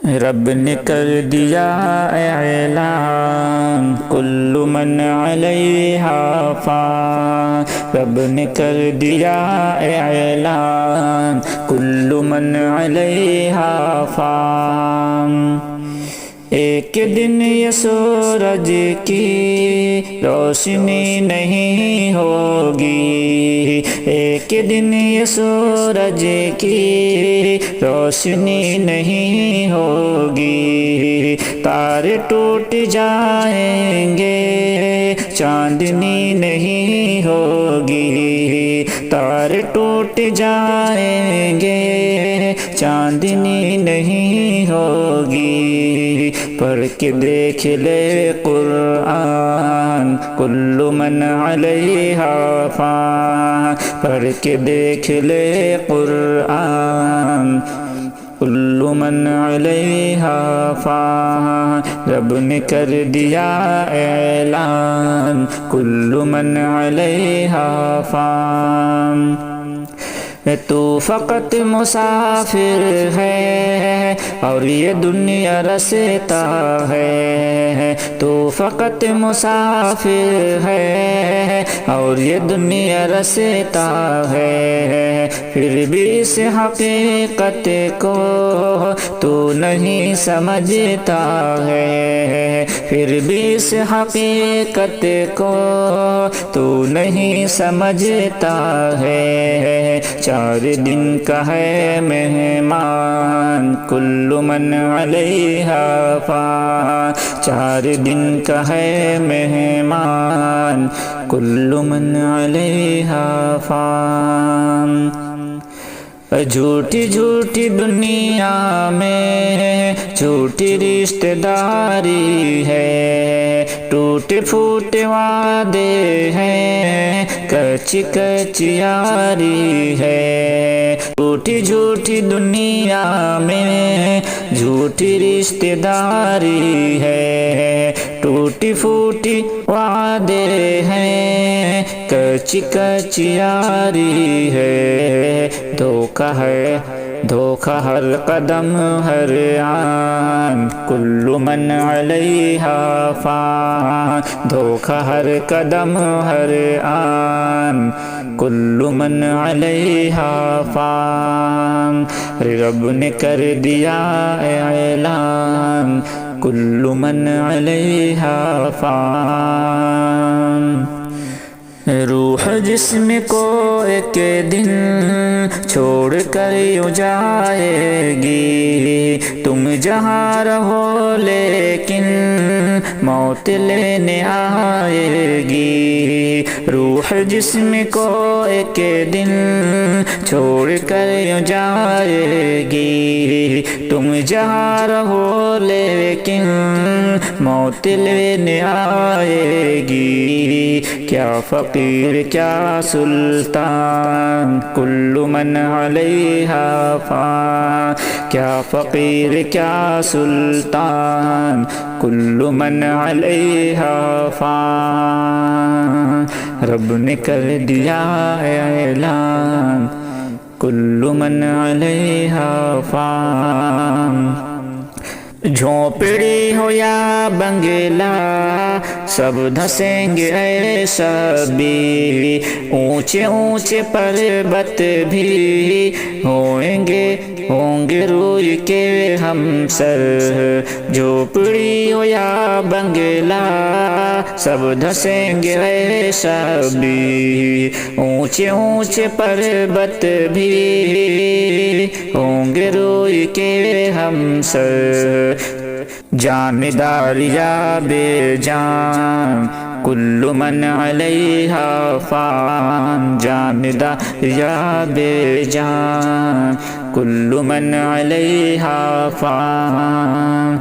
رب نے کر دیا اعلان کل من علیہا فان، رب نے کر دیا اعلان کل من علیہا فان۔ ایک دن یہ سورج کی روشنی نہیں ہوگی، ایک دن یہ سورج کی روشنی نہیں ہوگی، تارے ٹوٹ جائیں گے چاندنی نہیں ہوگی، تارے ٹوٹ جائیں گے چاندنی نہیں ہوگی، پڑھ کے دیکھ لے قرآن کل من علیہا فان، پڑھ کے دیکھ لے قرآن کل من علیہا فان، رب نے کر دیا اعلان کل من علیہا فان۔ تو فقط مسافر ہے اور یہ دنیا رستا ہے، تو فقط مسافر ہے اور یہ دنیا رستا ہے، پھر بھی اس حقیقت کو تو نہیں سمجھتا ہے، پھر بھی اس حقیقت کو تو نہیں سمجھتا ہے، 4 دن کا ہے مہمان کل من علیہا فان، 4 دن کا ہے مہمان کل من علیہا فان۔ جھوٹی جھوٹی دنیا میں جھوٹی رشتہ داری ہے، ٹوٹے پھوٹے وعدے ہیں کچی کچی یاری ہے، جھوٹی جھوٹی دنیا میں جھوٹی رشتہ داری ہے، ٹوٹی پھوٹی وعدے ہیں کچی کچی یاری ہے، دھوکہ ہے دھوکہ ہر قدم ہر آن کل من علیہا فان، دھوکہ ہر قدم ہر آن کل من علیہا فان، رب نے کر دیا اعلان کل من علیہا فان۔ روح جسم کو ایک دن چھوڑ کر یوں جائے گی، تم جہاں رہو لیکن موت لینے آئے گی، روح جسم کو ایک دن چھوڑ کر یوں جائے گی، تم جہاں رہو لیکن موت لینے آئے گی، کیا فقیر کیا سلطان کل من علیہا فان، کیا فقیر کیا سلطان کل من علیہا فان، رب نے کر دیا اعلان کل من علیہا فان۔ جھونپڑی ہو یا بنگلہ سب دھسیں گے ایسا بھی، اونچے اونچے پربت بھی ہوں گے روئی کے ہم سر، جھونپڑی ہو یا بنگلہ سب دھسیں گے ایسا بھی، اونچے اونچے پربت بھی ہوں گے روئی کے ہم سر، جاندار یا بے جان کل من علیہا فان، جاندار یا بے جان کل من علیہا فان،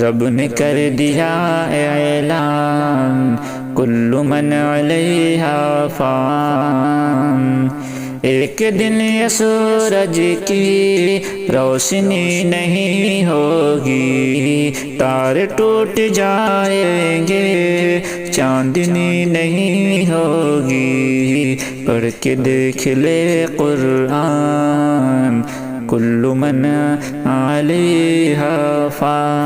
رب نے کر دیا اعلان کل من علیہا فان۔ ایک دن یہ سورج کی روشنی نہیں ہوگی، تارے ٹوٹ جائیں گے چاندنی نہیں ہوگی، پڑھ کے دیکھ لے قرآن کل من علیہا فان